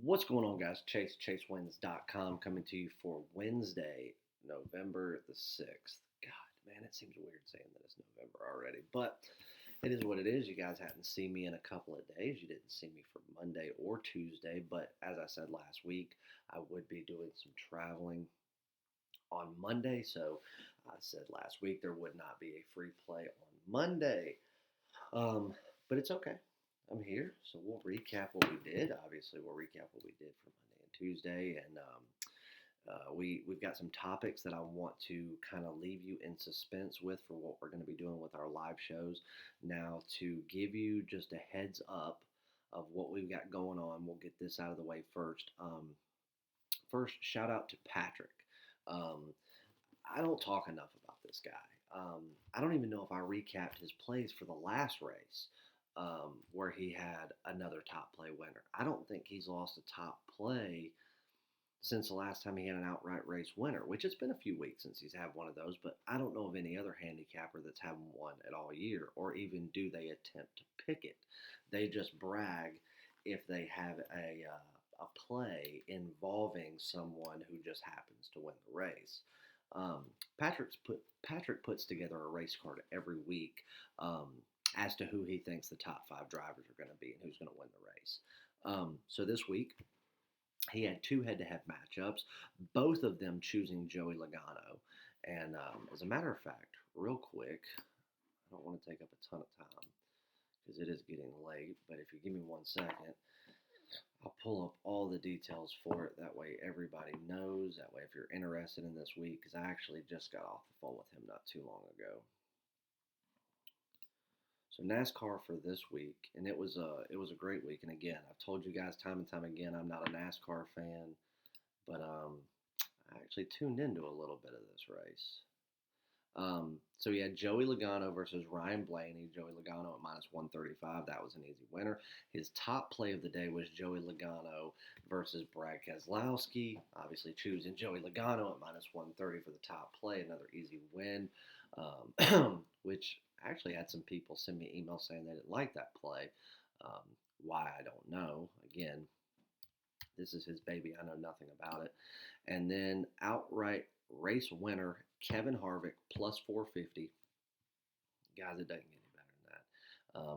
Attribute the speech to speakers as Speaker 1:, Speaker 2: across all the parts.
Speaker 1: What's going on, guys? ChaseWins.com coming to you for Wednesday, November the 6th. God, man, it seems weird saying that it's November already, but it is what it is. You guys hadn't seen me in a couple of days. You didn't see me for Monday or Tuesday, but as I said last week, I would be doing some traveling on Monday, so I said last week there would not be a free play on Monday. But it's okay. I'm here, so we'll recap what we did. Obviously, we'll recap what we did for Monday and Tuesday, and we've got some topics that I want to kind of leave you in suspense with for what we're going to be doing with our live shows. Now, to give you just a heads up of what we've got going on, we'll get this out of the way first. First, shout out to Patrick. I don't talk enough about this guy. I don't even know if I recapped his plays for the last race. Where he had another top play winner. I don't think he's lost a top play since the last time he had an outright race winner, which it's been a few weeks since he's had one of those, but I don't know of any other handicapper that's had one at all year, or even do they attempt to pick it. They just brag if they have a play involving someone who just happens to win the race. Patrick puts together a race card every week as to who he thinks the top 5 drivers are going to be and who's going to win the race. So this week, he had 2 head-to-head matchups, both of them choosing Joey Logano. And as a matter of fact, real quick, I don't want to take up a ton of time because it is getting late, but if you give me 1 second, I'll pull up all the details for it. That way everybody knows. That way if you're interested in this week, because I actually just got off the phone with him not too long ago. So NASCAR for this week, and it was a great week. And again, I've told you guys time and time again, I'm not a NASCAR fan, but I actually tuned into a little bit of this race. So he had Joey Logano versus Ryan Blaney. Joey Logano at minus 135. That was an easy winner. His top play of the day was Joey Logano versus Brad Keselowski. Obviously choosing Joey Logano at minus 130 for the top play. Another easy win, which actually had some people send me emails saying they didn't like that play. Why, I don't know. Again, this is his baby. I know nothing about it. And then outright race winner, Kevin Harvick, plus 450. Guys, it doesn't get any better than that.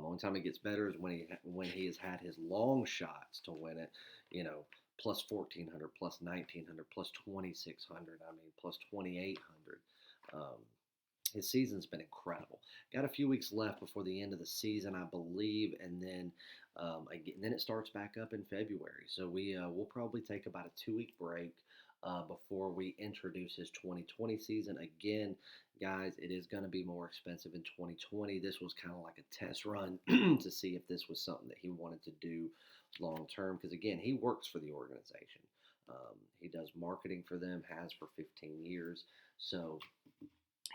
Speaker 1: Only time it gets better is when he has had his long shots to win it. You know, plus 1,400, plus 1,900, plus 2,600. I mean, plus 2,800. His season's been incredible. Got a few weeks left before the end of the season, I believe, and then then it starts back up in February. So we'll probably take about a 2-week break before we introduce his 2020 season. Again, guys, it is going to be more expensive in 2020. This was kind of like a test run to see if this was something that he wanted to do long term. Because again, he works for the organization. He does marketing for them, has for 15 years. So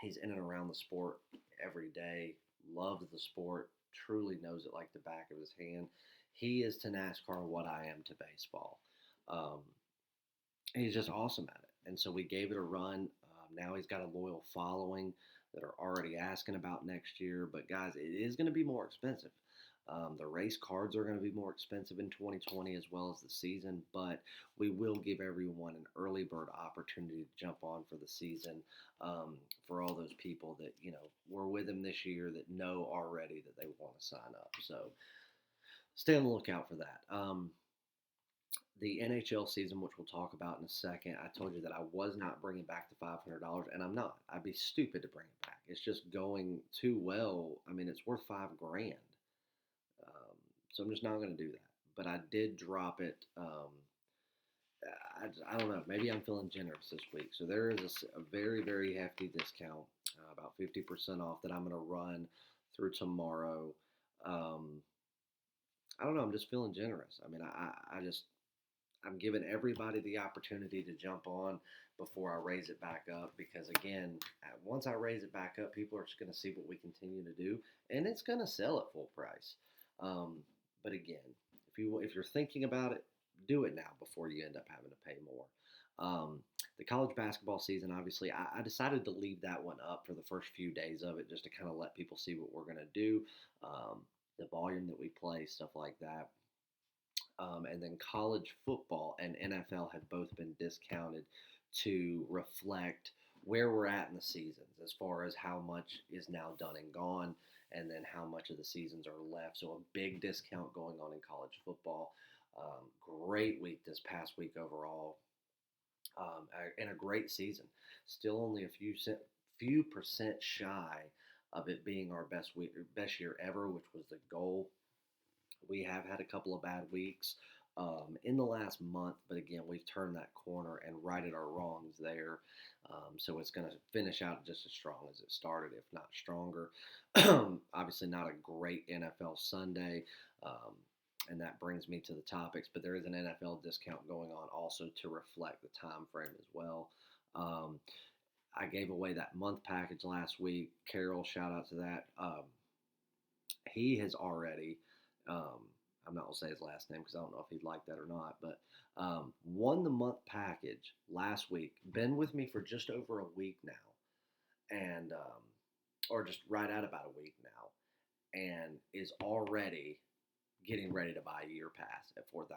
Speaker 1: he's in and around the sport every day, loves the sport, truly knows it like the back of his hand. He is to NASCAR what I am to baseball. He's just awesome at it. And so we gave it a run. Now he's got a loyal following that are already asking about next year. But, guys, it is going to be more expensive. The race cards are going to be more expensive in 2020 as well as the season, but we will give everyone an early bird opportunity to jump on for the season for all those people that, were with him this year that know already that they want to sign up. So stay on the lookout for that. The NHL season, which we'll talk about in a second, I told you that I was not bringing back the $500, and I'm not. I'd be stupid to bring it back. It's just going too well. I mean, it's worth $5,000. So I'm just not going to do that. But I did drop it. I don't know. Maybe I'm feeling generous this week. So there is a very, very hefty discount, about 50% off that I'm going to run through tomorrow. I don't know. I'm just feeling generous. I mean, I'm giving everybody the opportunity to jump on before I raise it back up. Because again, once I raise it back up, people are just going to see what we continue to do, and it's going to sell at full price. But again, if you're thinking about it, do it now before you end up having to pay more. The college basketball season, obviously, I decided to leave that one up for the first few days of it just to kind of let people see what we're going to do, the volume that we play, stuff like that. And then college football and NFL have both been discounted to reflect where we're at in the seasons as far as how much is now done and gone, and then how much of the seasons are left. So a big discount going on in college football. Great week this past week overall, and a great season. Still only a few percent shy of it being our best year ever, which was the goal. We have had a couple of bad weeks in the last month, but again, we've turned that corner and righted our wrongs there. So it's going to finish out just as strong as it started, if not stronger. Obviously, not a great NFL Sunday. And that brings me to the topics, but there is an NFL discount going on also to reflect the time frame as well. Um, I gave away that month package last week. Carol, shout out to that. He has already, I'm not going to say his last name because I don't know if he'd like that or not, but won the month package last week. Been with me for just over a week now, and or just right at about a week now, and is already getting ready to buy a year pass at $4,000.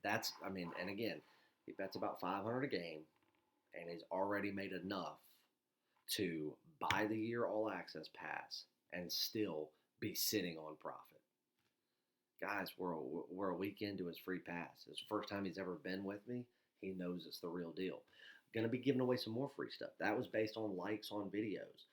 Speaker 1: That's, I mean, and again, he bets about 500 a game, and he's already made enough to buy the year all access pass and still be sitting on profit. Guys, we're a week into his free pass. It's the first time he's ever been with me. He knows it's the real deal. Going to be giving away some more free stuff. That was based on likes on videos.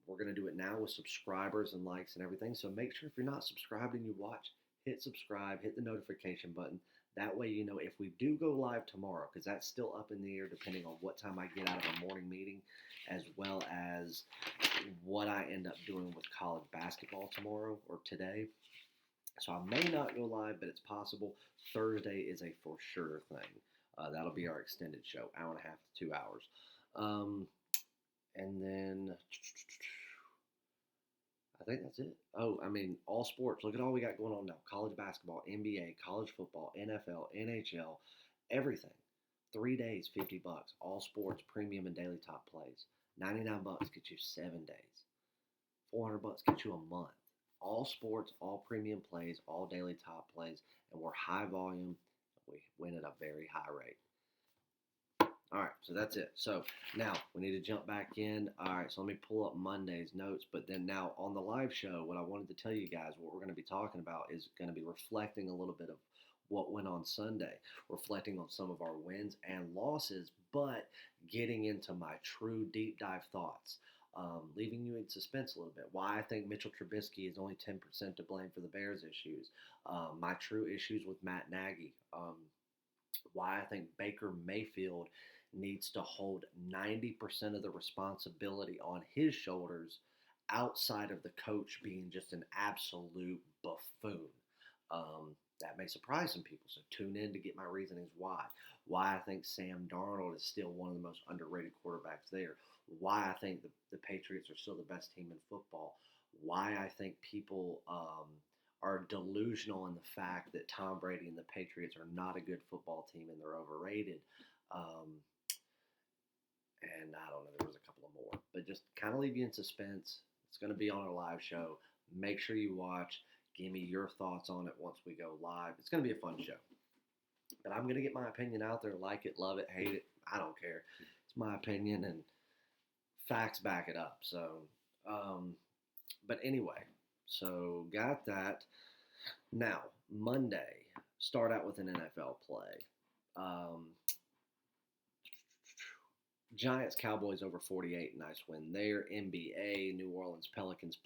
Speaker 1: We're going to do it now with subscribers and likes and everything. So make sure if you're not subscribed and you watch, hit subscribe, hit the notification button. That way you know if we do go live tomorrow, because that's still up in the air depending on what time I get out of a morning meeting, as well as what I end up doing with college basketball tomorrow or today. So I may not go live, but it's possible. Thursday is a for sure thing. That'll be our extended show, hour and a half to 2 hours. And then I think that's it. Oh, I mean, all sports. Look at all we got going on now. College basketball, NBA, college football, NFL, NHL, everything. 3 days, $50. All sports, premium and daily top plays. $99 gets you 7 days. $400 gets you a month. All sports, all premium plays, all daily top plays, and we're high volume. We win at a very high rate. All right, so that's it. So now we need to jump back in. All right, so let me pull up Monday's notes. But then now on the live show, what I wanted to tell you guys, what we're going to be talking about is going to be reflecting a little bit of what went on Sunday, reflecting on some of our wins and losses, but getting into my true deep dive thoughts. Leaving you in suspense a little bit. Why I think Mitchell Trubisky is only 10% to blame for the Bears' issues. My true issues with Matt Nagy. Why I think Baker Mayfield needs to hold 90% of the responsibility on his shoulders outside of the coach being just an absolute buffoon. That may surprise some people, so tune in to get my reasonings why. Why I think Sam Darnold is still one of the most underrated quarterbacks there. Why I think the Patriots are still the best team in football. Why I think people are delusional in the fact that Tom Brady and the Patriots are not a good football team and they're overrated. And I don't know, there was a couple of more. But just kind of leave you in suspense. It's going to be on our live show. Make sure you watch. Give me your thoughts on it once we go live. It's going to be a fun show. But I'm going to get my opinion out there. Like it, love it, hate it. I don't care. It's my opinion and facts back it up. So, but anyway, so got that. Now, Monday, start out with an NFL play. Giants Cowboys over 48, nice win there. NBA New Orleans Pelicans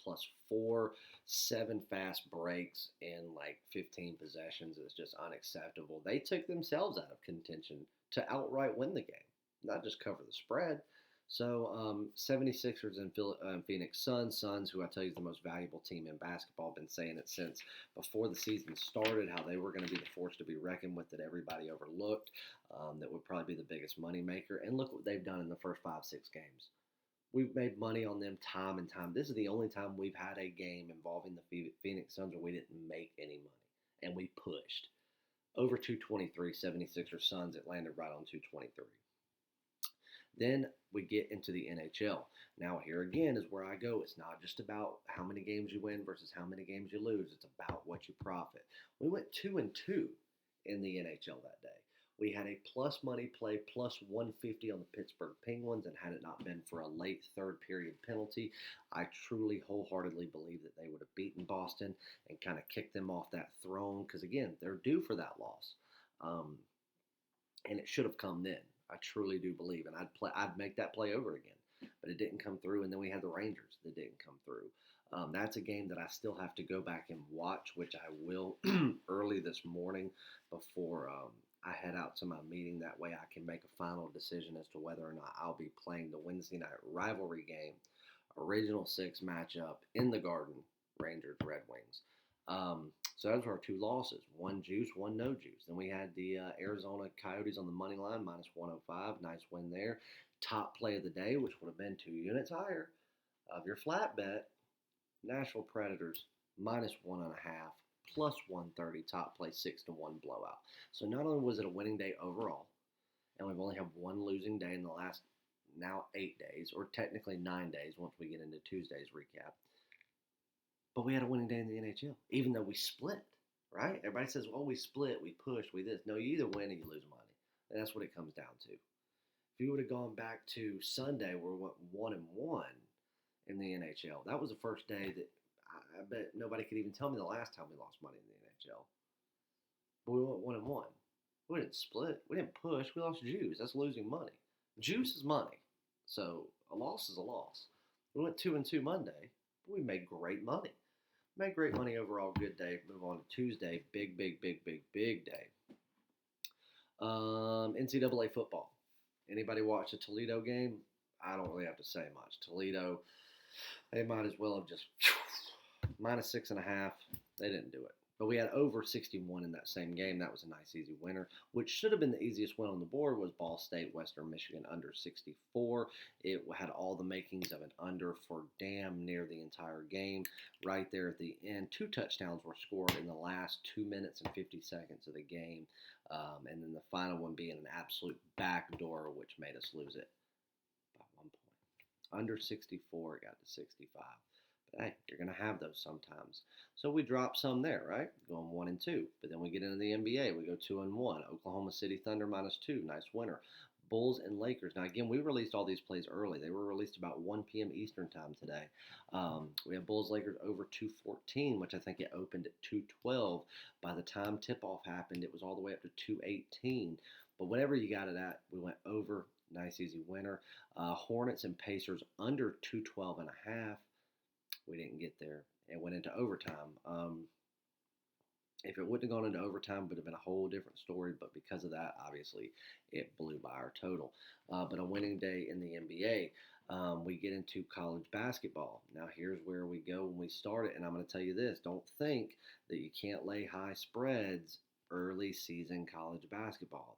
Speaker 1: +4, 7 fast breaks in like 15 possessions is just unacceptable. They took themselves out of contention to outright win the game, not just cover the spread. So 76ers and Phoenix Suns, who I tell you is the most valuable team in basketball, been saying it since before the season started, how they were going to be the force to be reckoned with that everybody overlooked, that would probably be the biggest moneymaker. And look what they've done in the first 5-6 games. We've made money on them time and time. This is the only time we've had a game involving the Phoenix Suns where we didn't make any money. And we pushed. Over 223, 76ers Suns, it landed right on 223. Then we get into the NHL. Now, here again is where I go. It's not just about how many games you win versus how many games you lose. It's about what you profit. We went 2-2 in the NHL that day. We had a plus money play plus 150 on the Pittsburgh Penguins, and had it not been for a late third period penalty, I truly wholeheartedly believe that they would have beaten Boston and kind of kicked them off that throne, because again, they're due for that loss. Um, and it should have come then. I truly do believe, and I'd make that play over again, but it didn't come through. And then we had the Rangers that didn't come through. That's a game that I still have to go back and watch, which I will early this morning before I head out to my meeting. That way, I can make a final decision as to whether or not I'll be playing the Wednesday night rivalry game, original six matchup in the Garden, Rangers Red Wings. So those were our two losses. One juice, one no juice. Then we had the Arizona Coyotes on the money line, minus 105. Nice win there. Top play of the day, which would have been 2 units higher of your flat bet, Nashville Predators, minus 1.5, plus 130. Top play, 6-1 blowout. So not only was it a winning day overall, and we've only had one losing day in the last now 8 days, or technically 9 days once we get into Tuesday's recap, but we had a winning day in the NHL, even though we split, right? Everybody says, well, we split, we pushed, we this. No, you either win or you lose money. And that's what it comes down to. If you would have gone back to Sunday where we went 1-1 in the NHL, that was the first day that I bet nobody could even tell me the last time we lost money in the NHL. But we went 1-1. We didn't split. We didn't push. We lost juice. That's losing money. Juice is money. So a loss is a loss. We went 2-2 Monday, but we made great money. Made great money overall. Good day. Move on to Tuesday. Big day. NCAA football. Anybody watch the Toledo game? I don't really have to say much. Toledo, they might as well have just minus 6.5. They didn't do it. But we had over 61 in that same game. That was a nice, easy winner. Which should have been the easiest win on the board was Ball State, Western Michigan, under 64. It had all the makings of an under for damn near the entire game. Right there at the end, 2 touchdowns were scored in the last 2 minutes and 50 seconds of the game. And then the final one being an absolute backdoor, which made us lose it by 1 point. Under 64, it got to 65. Hey, you're going to have those sometimes. So we drop some there, right? Going 1-2. But then we get into the NBA. We go 2-1. Oklahoma City Thunder -2. Nice winner. Bulls and Lakers. Now, again, we released all these plays early. They were released about 1 p.m. Eastern time today. We have Bulls Lakers over 214, which I think it opened at 212. By the time tip-off happened, it was all the way up to 218. But whatever you got it at, we went over. Nice, easy winner. Hornets and Pacers under 212.5. We didn't get there. It went into overtime. If it wouldn't have gone into overtime, it would have been a whole different story. But because of that, obviously, it blew by our total. But a winning day in the NBA. We get into college basketball. Now, here's where we go when we start it. And I'm going to tell you this. Don't think that you can't lay high spreads early season college basketball.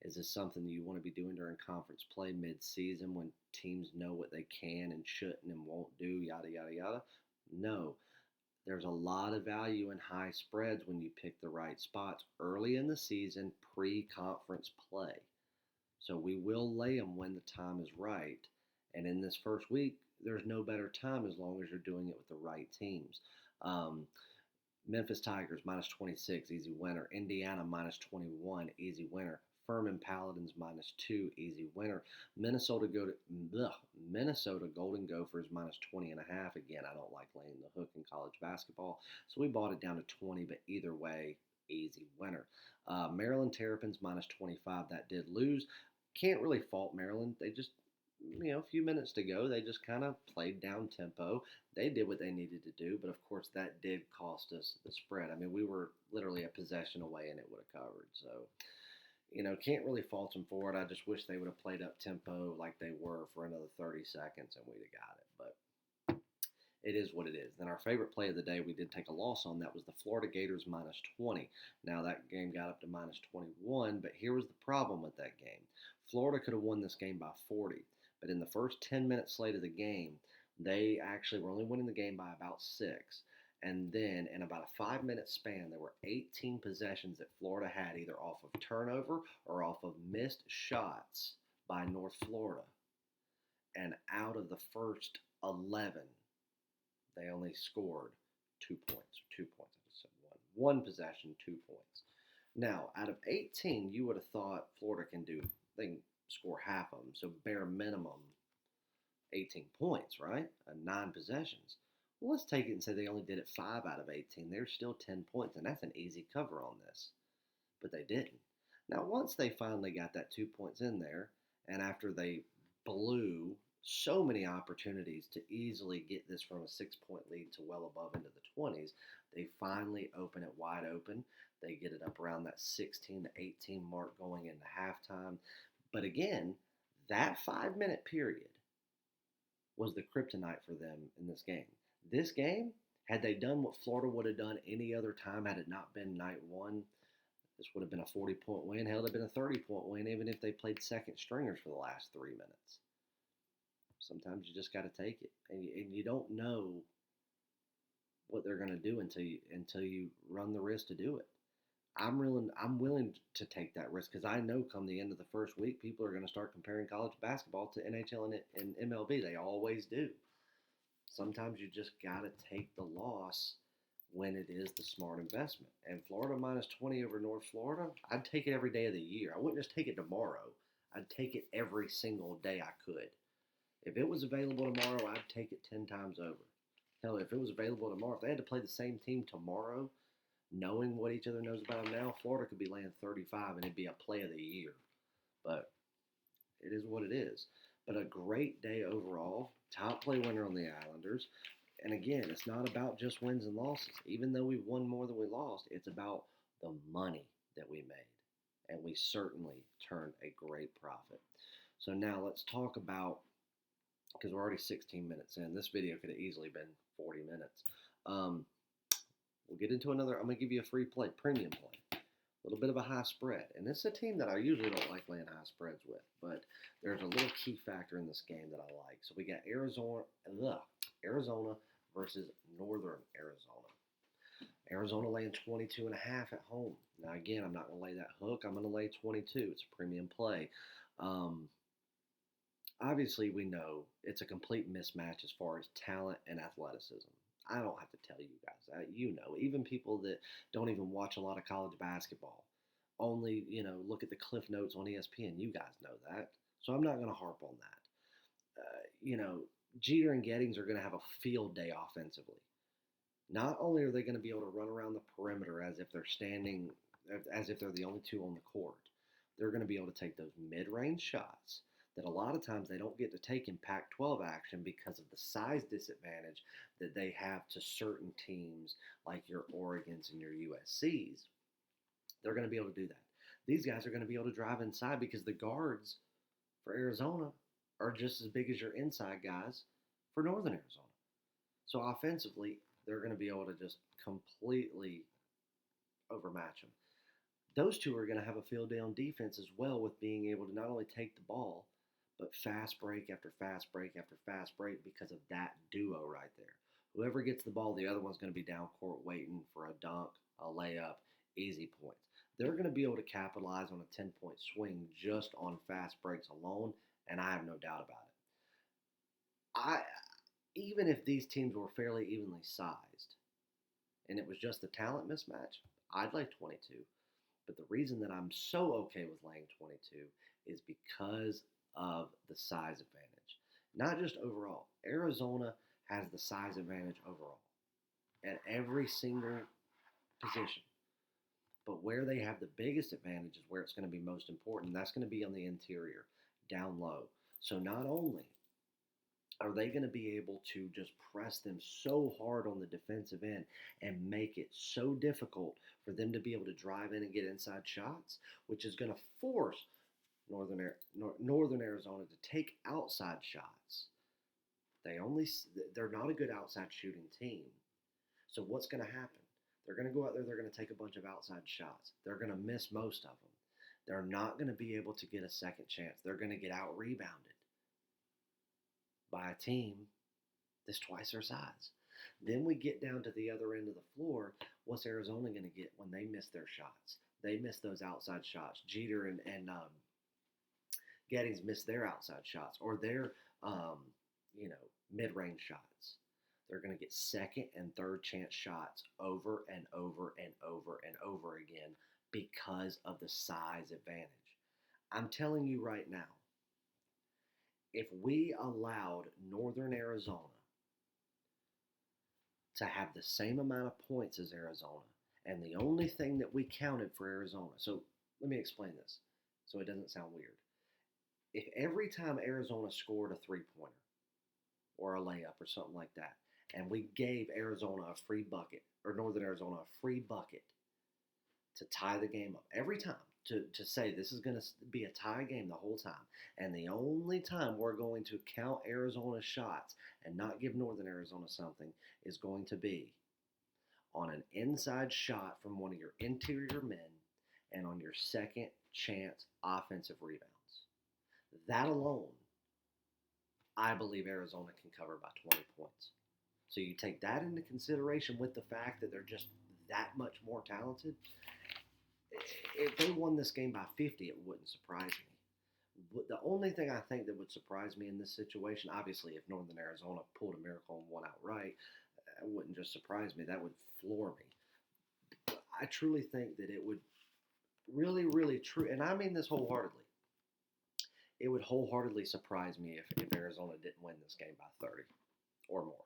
Speaker 1: Is this something that you want to be doing during conference play mid-season when teams know what they can and shouldn't and won't do, yada, yada, yada? No. There's a lot of value in high spreads when you pick the right spots early in the season, pre-conference play. So we will lay them when the time is right. And in this first week, there's no better time as long as you're doing it with the right teams. Memphis Tigers -26, easy winner. Indiana -21, easy winner. Furman Paladins -2, easy winner. Minnesota Golden Gophers -20.5. Again, I don't like laying the hook in college basketball, so we bought it down to 20. But either way, easy winner. Maryland Terrapins -25. That did lose. Can't really fault Maryland. They just, a few minutes to go, they just kind of played down tempo. They did what they needed to do, but of course that did cost us the spread. I mean, we were literally a possession away and it would have covered. So, can't really fault them for it. I just wish they would have played up tempo like they were for another 30 seconds and we'd have got it. But it is what it is. Then our favorite play of the day we did take a loss on. That was the Florida Gators -20. Now that game got up to -21, but here was the problem with that game. Florida could have won this game by 40, but in the first 10 minutes slate of the game, they actually were only winning the game by about 6. And then in about a 5-minute span, there were 18 possessions that Florida had either off of turnover or off of missed shots by North Florida. and out of the first 11, they only scored 2 points. 2 points. I just said one. One possession, 2 points. Now, out of 18, you would have thought Florida they can score half of them. So bare minimum, 18 points, right? 9 possessions. Well, let's take it and say they only did it 5 out of 18. There's still 10 points, and that's an easy cover on this. But they didn't. Now, once they finally got that 2 points in there, and after they blew so many opportunities to easily get this from a 6-point lead to well above into the 20s, they finally open it wide open. They get it up around that 16 to 18 mark going into halftime. But again, that 5-minute period was the kryptonite for them in this game. This game, had they done what Florida would have done any other time had it not been night one, this would have been a 40-point win. Hell, it would have been a 30-point win even if they played second stringers for the last 3 minutes. Sometimes you just got to take it. And you don't know what they're going to do until you run the risk to do it. I'm willing to take that risk because I know come the end of the first week, people are going to start comparing college basketball to NHL and MLB. They always do. Sometimes you just got to take the loss when it is the smart investment. And Florida minus 20 over North Florida, I'd take it every day of the year. I wouldn't just take it tomorrow. I'd take it every single day I could. If it was available tomorrow, I'd take it 10 times over. Hell, if it was available tomorrow, if they had to play the same team tomorrow, knowing what each other knows about them now, Florida could be laying 35 and it'd be a play of the year. But it is what it is. But a great day overall. Top play winner on the Islanders. And again, it's not about just wins and losses. Even though we won more than we lost, it's about the money that we made. And we certainly turned a great profit. So now let's talk about, because we're already 16 minutes in. This video could have easily been 40 minutes. We'll get into another. I'm going to give you a free play, premium play. A little bit of a high spread. And this is a team that I usually don't like laying high spreads with. But there's a little key factor in this game that I like. So we got Arizona versus Northern Arizona. Arizona laying 22.5 at home. Now, again, I'm not going to lay that hook. I'm going to lay 22. It's a premium play. Obviously, we know it's a complete mismatch as far as talent and athleticism. I don't have to tell you guys. You know, even people that don't even watch a lot of college basketball, only, look at the cliff notes on ESPN. You guys know that. So I'm not going to harp on that. Jeter and Gettings are going to have a field day offensively. Not only are they going to be able to run around the perimeter as if they're the only two on the court, they're going to be able to take those mid-range shots that a lot of times they don't get to take in Pac-12 action because of the size disadvantage that they have to certain teams like your Oregons and your USCs. They're going to be able to do that. These guys are going to be able to drive inside because the guards for Arizona are just as big as your inside guys for Northern Arizona. So offensively, they're going to be able to just completely overmatch them. Those two are going to have a field day on defense as well with being able to not only take the ball, but fast break after fast break after fast break because of that duo right there. Whoever gets the ball, the other one's going to be down court waiting for a dunk, a layup, easy points. They're going to be able to capitalize on a 10-point swing just on fast breaks alone, and I have no doubt about it. Even if these teams were fairly evenly sized, and it was just the talent mismatch, I'd lay 22. But the reason that I'm so okay with laying 22 is because of the size advantage. Not just overall. Arizona has the size advantage overall at every single position. But where they have the biggest advantage is where it's going to be most important. And that's going to be on the interior, down low. So not only are they going to be able to just press them so hard on the defensive end and make it so difficult for them to be able to drive in and get inside shots, which is going to force Northern Arizona to take outside shots. They're not a good outside shooting team. So what's going to happen? They're going to go out there, they're going to take a bunch of outside shots. They're going to miss most of them. They're not going to be able to get a second chance. They're going to get out-rebounded by a team that's twice their size. Then we get down to the other end of the floor. What's Arizona going to get when they miss their shots? They miss those outside shots. Jeter and Gettings miss their outside shots, or their um, mid-range shots. They're going to get second and third chance shots over and over and over and over again because of the size advantage. I'm telling you right now, if we allowed Northern Arizona to have the same amount of points as Arizona, and the only thing that we counted for Arizona, so let me explain this so it doesn't sound weird. If every time Arizona scored a three-pointer or a layup or something like that, and we gave Arizona a free bucket, or Northern Arizona a free bucket to tie the game up, every time, to say this is going to be a tie game the whole time, and the only time we're going to count Arizona's shots and not give Northern Arizona something is going to be on an inside shot from one of your interior men and on your second chance offensive rebounds. That alone, I believe Arizona can cover by 20 points. So you take that into consideration with the fact that they're just that much more talented. If they won this game by 50, it wouldn't surprise me. The only thing I think that would surprise me in this situation, obviously, if Northern Arizona pulled a miracle and won outright, it wouldn't just surprise me. That would floor me. I truly think that it would really, really true, and I mean this wholeheartedly. It would wholeheartedly surprise me if Arizona didn't win this game by 30 or more,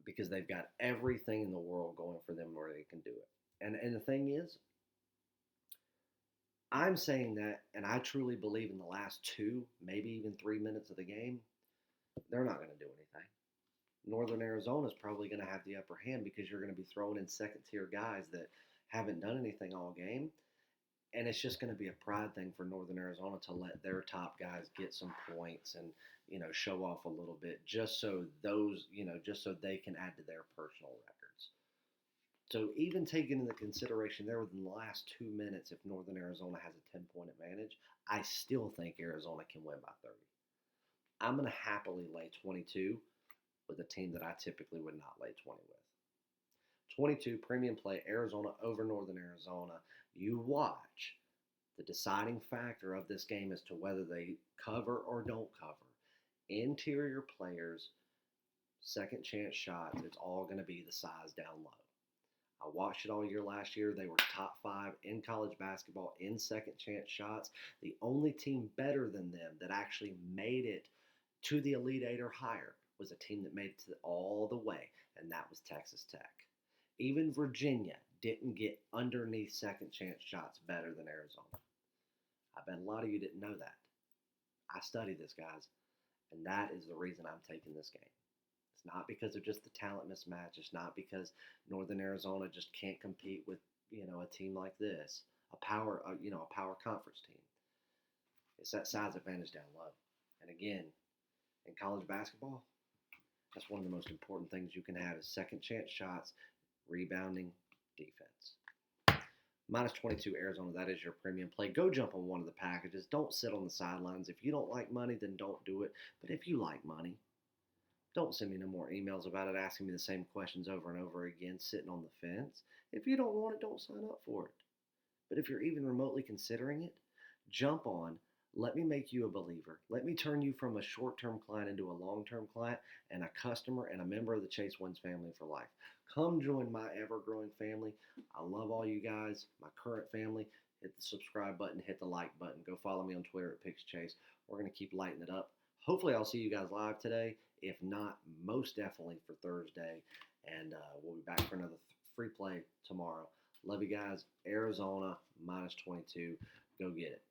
Speaker 1: because they've got everything in the world going for them where they can do it. And the thing is, I'm saying that, and I truly believe in the last 2, maybe even 3 minutes of the game, they're not going to do anything. Northern Arizona is probably going to have the upper hand because you're going to be throwing in second-tier guys that haven't done anything all game. And it's just going to be a pride thing for Northern Arizona to let their top guys get some points and, show off a little bit just so just so they can add to their personal records. So even taking into consideration there within the last 2 minutes, if Northern Arizona has a 10-point advantage, I still think Arizona can win by 30. I'm going to happily lay 22 with a team that I typically would not lay 20 with. 22, premium play, Arizona over Northern Arizona. You watch. The deciding factor of this game as to whether they cover or don't cover. Interior players, second chance shots, it's all going to be the size down low. I watched it all year last year. They were top 5 in college basketball in second chance shots. The only team better than them that actually made it to the Elite 8 or higher was a team that made it all the way, and that was Texas Tech. Even Virginia didn't get underneath second chance shots better than Arizona. I bet a lot of you didn't know that. I studied this, guys, and that is the reason I'm taking this game. It's not because of just the talent mismatch. It's not because Northern Arizona just can't compete with, a team like this, a power conference team. It's that size advantage down low. And again, in college basketball, that's one of the most important things you can have is second chance shots, rebounding, defense. Minus 22 Arizona, that is your premium play. Go jump on one of the packages. Don't sit on the sidelines. If you don't like money, then don't do it. But if you like money, don't send me no more emails about it, asking me the same questions over and over again, sitting on the fence. If you don't want it, don't sign up for it. But if you're even remotely considering it, jump on. Let me make you a believer. Let me turn you from a short-term client into a long-term client and a customer and a member of the Chase Wins family for life. Come join my ever-growing family. I love all you guys, my current family. Hit the subscribe button, hit the like button. Go follow me on Twitter at PicksChase. We're going to keep lighting it up. Hopefully I'll see you guys live today. If not, most definitely for Thursday. And we'll be back for another free play tomorrow. Love you guys. Arizona, minus 22. Go get it.